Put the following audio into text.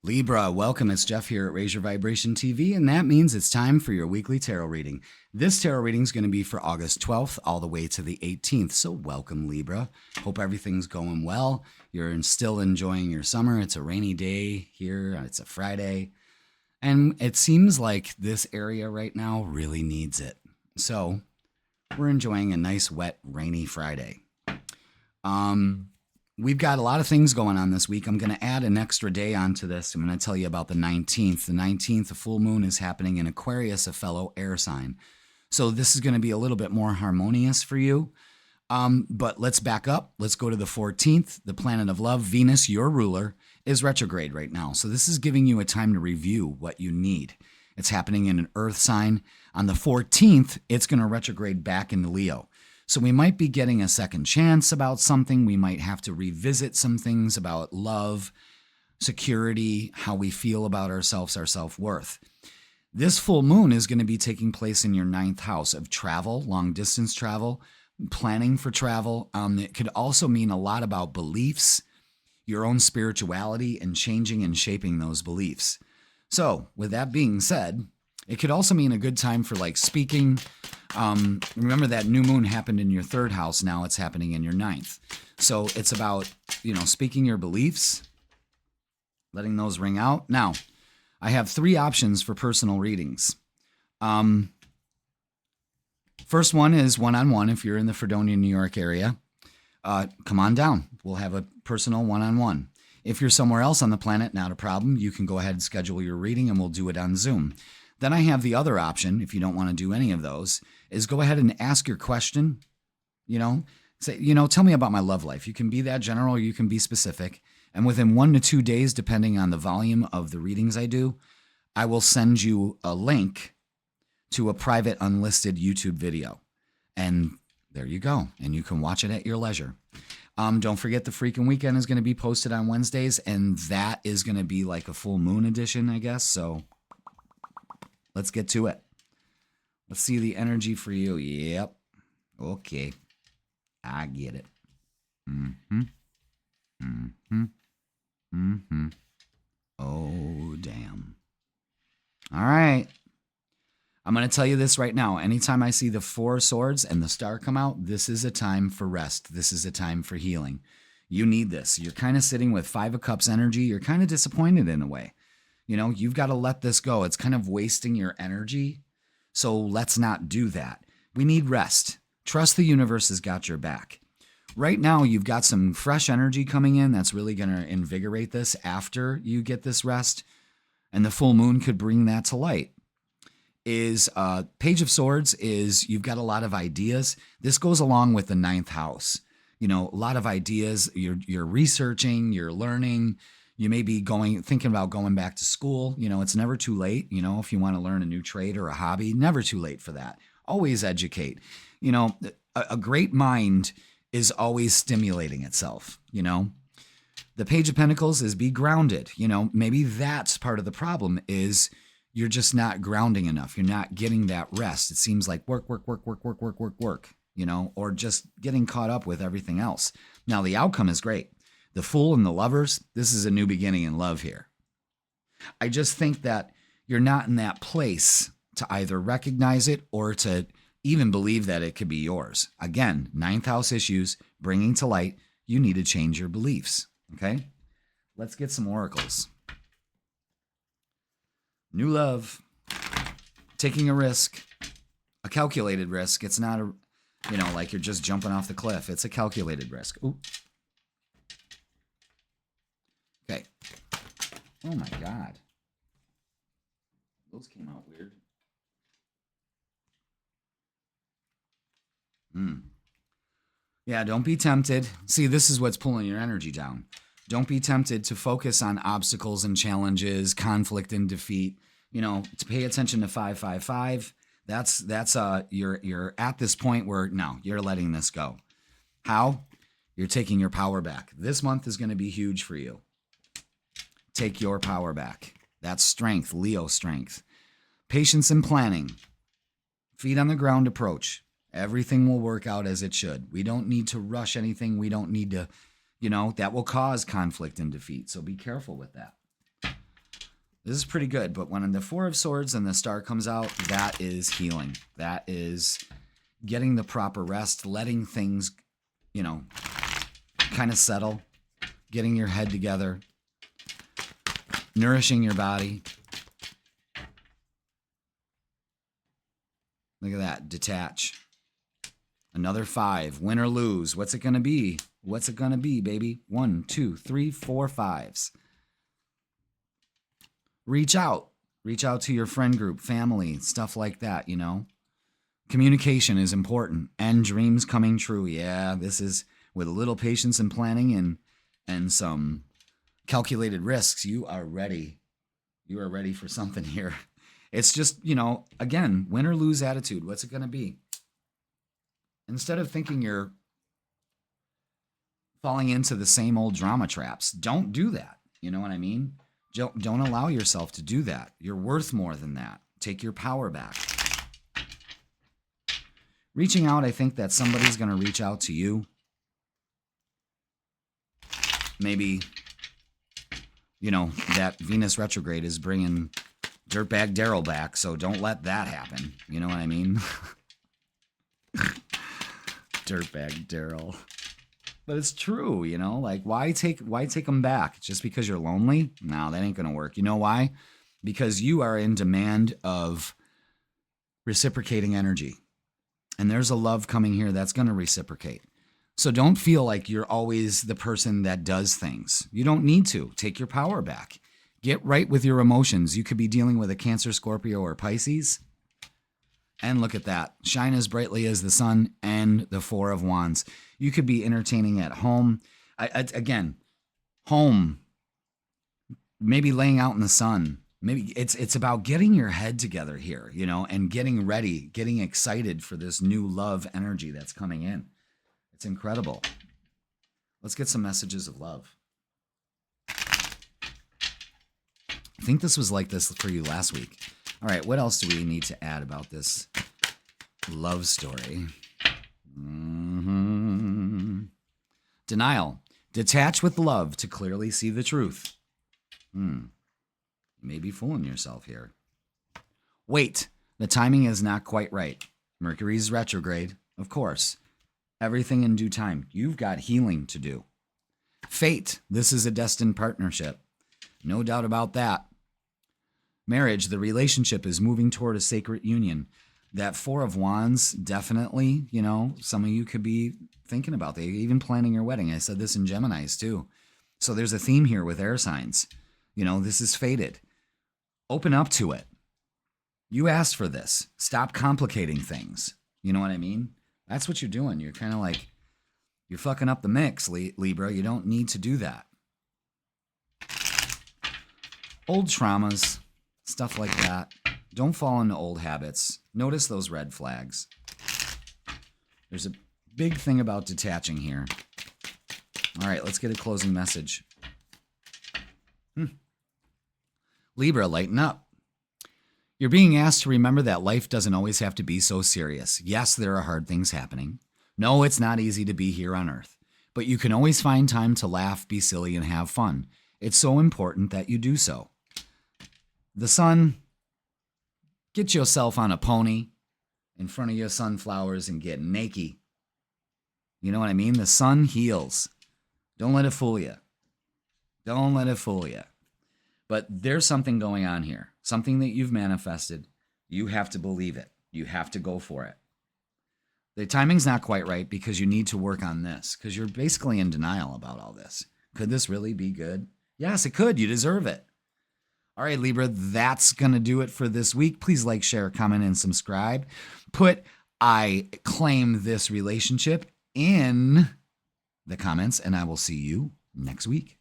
Libra, welcome. It's Jeff here at Raise Your Vibration TV, and that means it's time for your weekly tarot reading. This tarot reading is going to be for August 12th all the way to the 18th. So welcome, Libra. Hope everything's going well. You're still enjoying your summer. It's a rainy day here. It's a Friday. And it seems like this area right now really needs it. So we're enjoying a nice, wet, rainy Friday. We've got a lot of things going on this week. I'm going to add an extra day onto this. I'm going to tell you about the 19th. The 19th, the full moon is happening in Aquarius, a fellow air sign. So this is going to be a little bit more harmonious for you. But let's back up. Let's go to the 14th. The planet of love, Venus, your ruler, is retrograde right now. So this is giving you a time to review what you need. It's happening in an earth sign. On the 14th, it's going to retrograde back into Leo. So we might be getting a second chance about something. We might have to revisit some things about love, security, how we feel about ourselves, our self-worth. This full moon is going to be taking place in your 9th house of travel, long distance travel, planning for travel. It could also mean a lot about beliefs, your own spirituality, and changing and shaping those beliefs. So with that being said, it could also mean a good time for like speaking. Remember that new moon happened in your 3rd house. Now it's happening in your 9th. So it's about, speaking your beliefs, letting those ring out. Now, I have 3 options for personal readings. First one is one-on-one. If you're in the Fredonia, New York area, come on down. We'll have a personal one-on-one. If you're somewhere else on the planet, not a problem. You can go ahead and schedule your reading and we'll do it on Zoom. Then I have the other option, if you don't want to do any of those, is go ahead and ask your question. Say, tell me about my love life. You can be that general or you can be specific. And within 1 to 2 days, depending on the volume of the readings I do, I will send you a link to a private unlisted YouTube video. And there you go. And you can watch it at your leisure. Don't forget the Freakin' Weekend is going to be posted on Wednesdays. And that is going to be like a full moon edition, I guess. So let's get to it. Let's see the energy for you. Yep. Okay. I get it. Oh, damn. All right. I'm going to tell you this right now. Anytime I see the 4 swords and the star come out, this is a time for rest. This is a time for healing. You need this. You're kind of sitting with 5 of Cups energy. You're kind of disappointed in a way. You've got to let this go. It's kind of wasting your energy. So let's not do that. We need rest. Trust the universe has got your back. Right now, you've got some fresh energy coming in that's really going to invigorate this after you get this rest. And the full moon could bring that to light. Page of Swords is you've got a lot of ideas. This goes along with the 9th house. A lot of ideas. You're researching, you're learning. You may be thinking about going back to school. It's never too late. If you want to learn a new trade or a hobby, never too late for that. Always educate. A great mind is always stimulating itself. The Page of Pentacles is be grounded. Maybe that's part of the problem is you're just not grounding enough. You're not getting that rest. It seems like work, or just getting caught up with everything else. Now, the outcome is great. The Fool and the Lovers, this is a new beginning in love here. I just think that you're not in that place to either recognize it or to even believe that it could be yours. Again, 9th house issues, bringing to light, you need to change your beliefs, okay? Let's get some oracles. New love, taking a risk, a calculated risk. It's not like you're just jumping off the cliff. It's a calculated risk. Ooh. Okay. Oh my God. Those came out weird. Yeah, don't be tempted. See, this is what's pulling your energy down. Don't be tempted to focus on obstacles and challenges, conflict and defeat. To pay attention to 555. You're at this point where no, you're letting this go. How? You're taking your power back. This month is going to be huge for you. Take your power back. That's strength, Leo strength. Patience and planning. Feet on the ground approach. Everything will work out as it should. We don't need to rush anything. We don't need to, that will cause conflict and defeat. So be careful with that. This is pretty good, but when the Four of Swords and the Star comes out, that is healing. That is getting the proper rest, letting things, you know, kind of settle, getting your head together, nourishing your body. Look at that. Detach. Another 5. Win or lose. What's it going to be? What's it going to be, baby? 1, 2, 3, 4, 5s. Reach out. Reach out to your friend group, family, stuff like that, you know. Communication is important. And dreams coming true. Yeah, this is with a little patience and planning and some calculated risks. You are ready. You are ready for something here. It's just, you know, again, win or lose attitude. What's it going to be? Instead of thinking you're falling into the same old drama traps, don't do that. You know what I mean? Don't allow yourself to do that. You're worth more than that. Take your power back. Reaching out, I think that somebody's going to reach out to you. Maybe, you know, that Venus retrograde is bringing Dirtbag Daryl back, so don't let that happen. You know what I mean? Dirtbag Daryl. But it's true, you know? Like, why take them back? Just because you're lonely? No, that ain't going to work. You know why? Because you are in demand of reciprocating energy. And there's a love coming here that's going to reciprocate. So don't feel like you're always the person that does things. You don't need to. Take your power back. Get right with your emotions. You could be dealing with a Cancer, Scorpio, or Pisces. And look at that. Shine as brightly as the sun and the Four of Wands. You could be entertaining at home. Again, home. Maybe laying out in the sun. Maybe it's about getting your head together here, you know, and getting ready, getting excited for this new love energy that's coming in. It's incredible. Let's get some messages of love. I think this was like this for you last week. All right, what else do we need to add about this love story? Denial. Detach with love to clearly see the truth. You may be fooling yourself here. Wait, the timing is not quite right. Mercury's retrograde, of course. Everything in due time. You've got healing to do. Fate. This is a destined partnership. No doubt about that. Marriage, the relationship is moving toward a sacred union. That Four of Wands, definitely, you know, some of you could be thinking about that, even planning your wedding. I said this in Geminis too. So there's a theme here with air signs. You know, this is fated. Open up to it. You asked for this. Stop complicating things. You know what I mean? That's what you're doing. You're kind of like, you're fucking up the mix, Libra. You don't need to do that. Old traumas, stuff like that. Don't fall into old habits. Notice those red flags. There's a big thing about detaching here. All right, let's get a closing message. Libra, lighten up. You're being asked to remember that life doesn't always have to be so serious. Yes, there are hard things happening. No, it's not easy to be here on Earth. But you can always find time to laugh, be silly, and have fun. It's so important that you do so. The sun, get yourself on a pony in front of your sunflowers and get naked. You know what I mean? The sun heals. Don't let it fool you. Don't let it fool you. But there's something going on here. Something that you've manifested. You have to believe it. You have to go for it. The timing's not quite right because you need to work on this. Because you're basically in denial about all this. Could this really be good? Yes, it could. You deserve it. All right, Libra, that's going to do it for this week. Please like, share, comment, and subscribe. Put I claim this relationship in the comments, and I will see you next week.